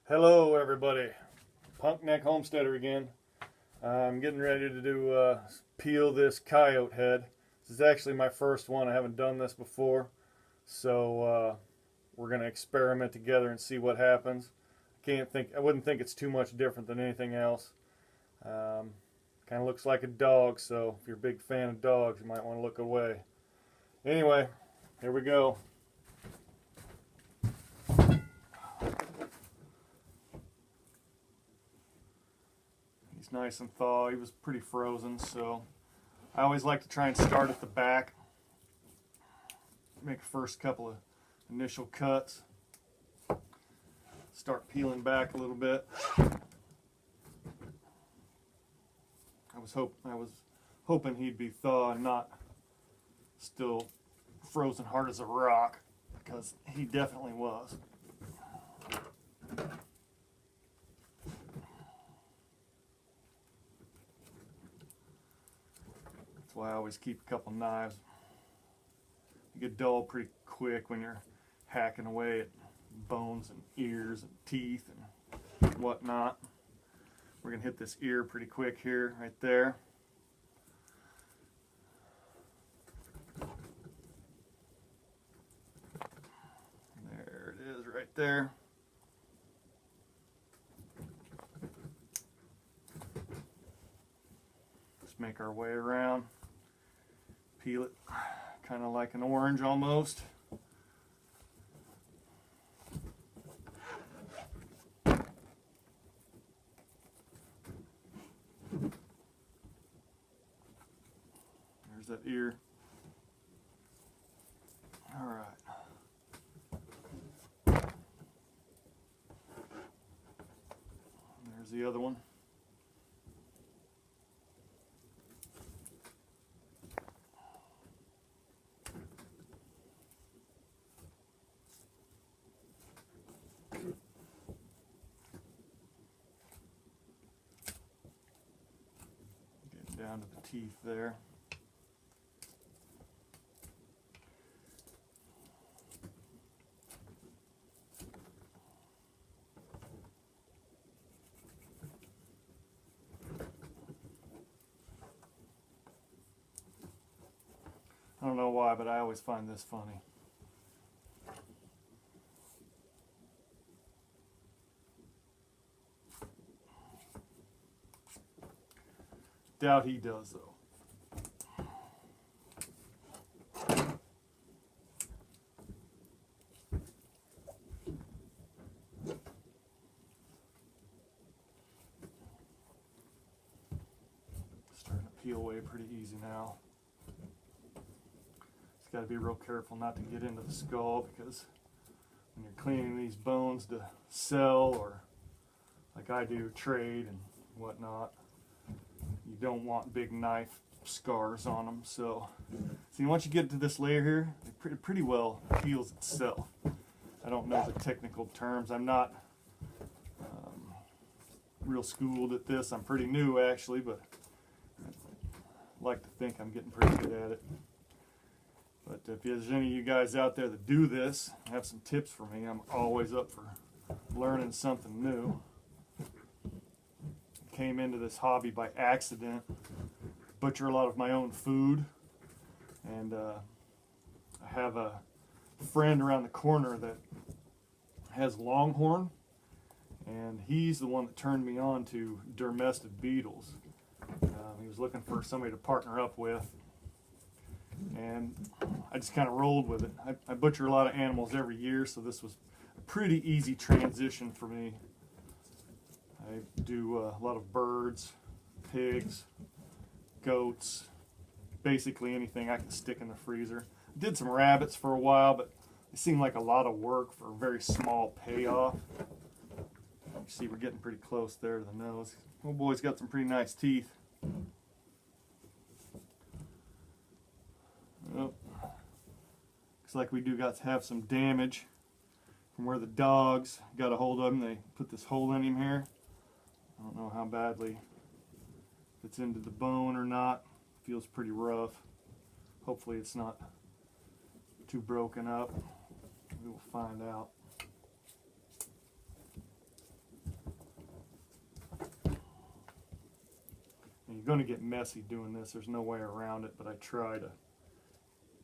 Hello everybody, Punk Neck Homesteader again. I'm getting ready to peel this coyote head. This is actually my first one. I haven't done this before, so we're going to experiment together and see what happens. I wouldn't think it's too much different than anything else. Kind of looks like a dog, so if you're a big fan of dogs, you might want to look away. Anyway, here we go. He's nice and thawed. He was pretty frozen, so I always like to try and start at the back. Make the first couple of initial cuts. Start peeling back a little bit. I was hoping he'd be thawed and not still frozen hard as a rock, because he definitely was. That's why I always keep a couple knives. You get dull pretty quick when you're hacking away at bones and ears and teeth and whatnot. We're going to hit this ear pretty quick here, right there. There it is, right there. Just make our way around. Peel it kind of like an orange almost. There's that ear. All right. There's the other one. Getting down to the teeth there. I don't know why, but I always find this funny. Doubt he does, though. Starting to peel away pretty easy now. Just got to be real careful not to get into the skull, because when you're cleaning these bones to sell, or like I do, trade and whatnot, you don't want big knife scars on them. So, see, once you get to this layer here, it pretty well peels itself. I don't know the technical terms. I'm not real schooled at this. I'm pretty new, actually, but I like to think I'm getting pretty good at it. But if there's any of you guys out there that do this, have some tips for me, I'm always up for learning something new. Came into this hobby by accident. Butcher a lot of my own food, and I have a friend around the corner that has Longhorn, and he's the one that turned me on to Dermestid beetles. He was looking for somebody to partner up with, and I just kind of rolled with it. I butcher a lot of animals every year, so this was a pretty easy transition for me. I do a lot of birds, pigs, goats, basically anything I can stick in the freezer. I did some rabbits for a while, but it seemed like a lot of work for a very small payoff. You see, we're getting pretty close there to the nose. Oh boy's got some pretty nice teeth. Oh. Looks like we do got to have some damage from where the dogs got a hold of him. They put this hole in him here. I don't know how badly, if it's into the bone or not. Feels pretty rough. Hopefully it's not too broken up. We will find out. going to get messy doing this. There's no way around it, but I try to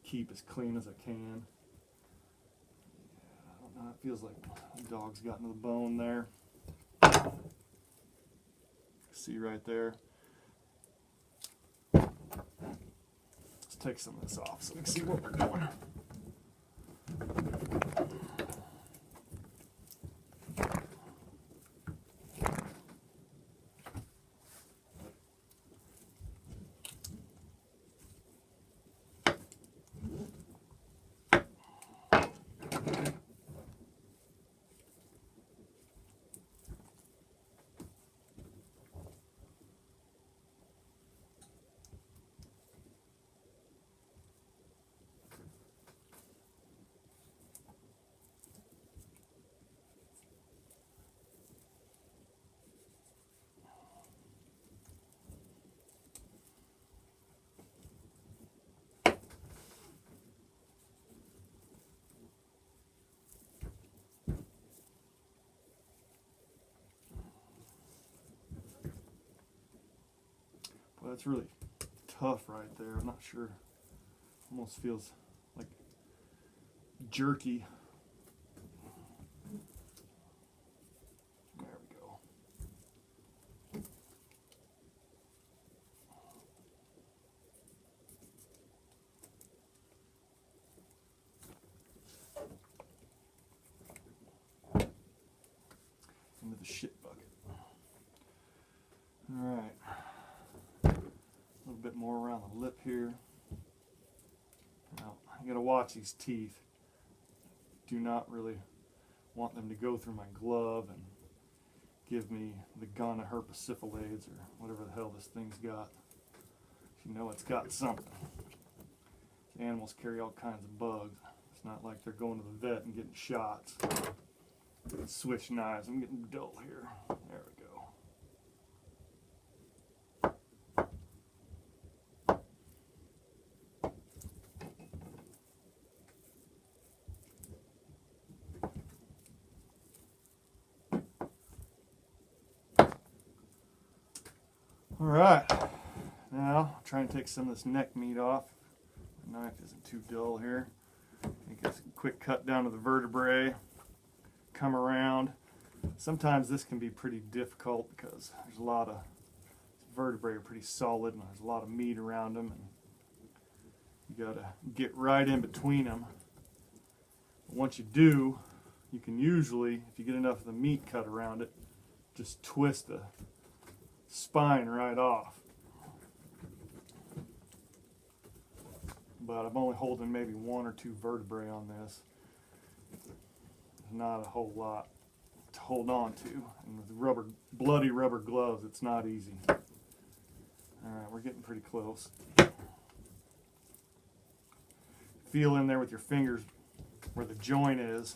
keep as clean as I can. I don't know, it feels like the dog's got into the bone there. See right there. Let's take some of this off so we can see what we're doing. Well, that's really tough right there. I'm not sure. Almost feels like jerky. There we go. Into the shit bucket. All right. A little bit more around the lip here. Now, you gotta watch these teeth. Do not really want them to go through my glove and give me the gun of herpesiphyllades or whatever the hell this thing's got. You know it's got something. Animals carry all kinds of bugs. It's not like they're going to the vet and getting shots. Switch knives. I'm getting dull here. There we go. Alright, now I'll try and take some of this neck meat off. The knife isn't too dull here. Make a quick cut down to the vertebrae, come around. Sometimes this can be pretty difficult because there's a lot of vertebrae are pretty solid and there's a lot of meat around them. And you gotta get right in between them. But once you do, you can usually, if you get enough of the meat cut around it, just twist the spine right off. But I'm only holding maybe 1 or 2 vertebrae on this. Not a whole lot to hold on to. And with bloody rubber gloves, it's not easy. Alright, we're getting pretty close. Feel in there with your fingers where the joint is,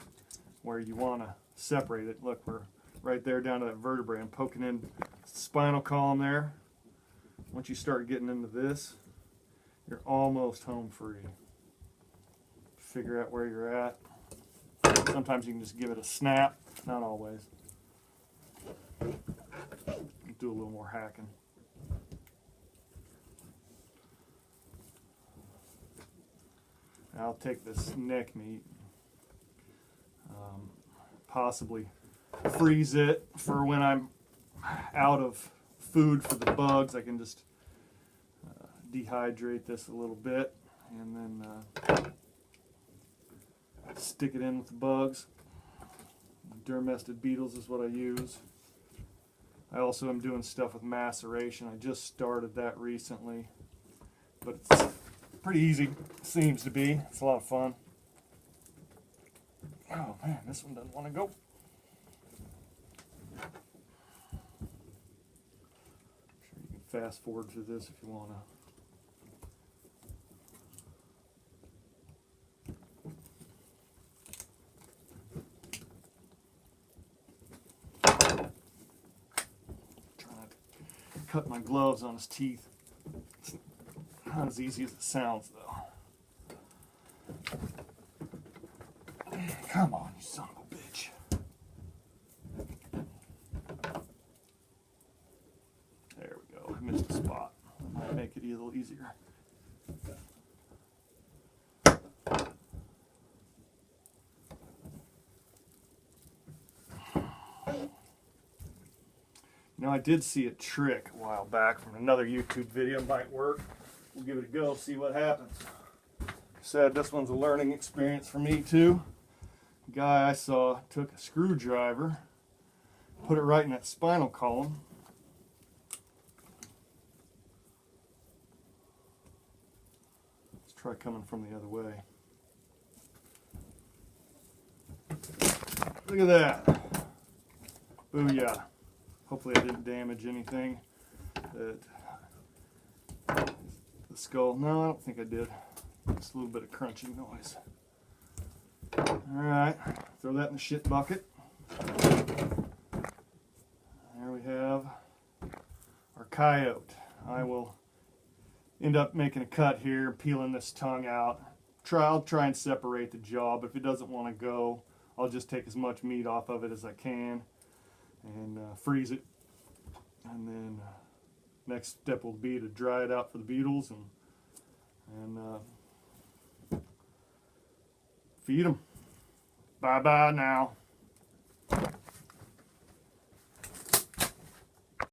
where you want to separate it. Look, we're right there down to that vertebrae. I'm poking in the spinal column there. Once you start getting into this, you're almost home free. Figure out where you're at. Sometimes you can just give it a snap, not always. Do a little more hacking. Now I'll take this neck meat, possibly freeze it for when I'm out of food for the bugs. I can just dehydrate this a little bit and then stick it in with the bugs. Dermestid beetles is what I use. I also am doing stuff with maceration. I just started that recently, but it's pretty easy, seems to be. It's a lot of fun. Oh man, this one doesn't want to go. Sure, you can fast forward through this if you want to. Cut my gloves on his teeth. It's not as easy as it sounds, though. Come on, you son of a bitch. There we go. I missed a spot. make it a little easier. Now, I did see a trick a while back from another YouTube video. Might work. We'll give it a go, see what happens. Said this one's a learning experience for me too. The guy I saw took a screwdriver, put it right in that spinal column. Let's try coming from the other way. Look at that. Booyah. Hopefully I didn't damage anything. The skull. No, I don't think I did. Just a little bit of crunching noise. Alright, throw that in the shit bucket. There we have our coyote. I will end up making a cut here, peeling this tongue out. I'll try and separate the jaw, but if it doesn't want to go, I'll just take as much meat off of it as I can and freeze it. And then next step will be to dry it out for the beetles and feed them. Bye-bye now.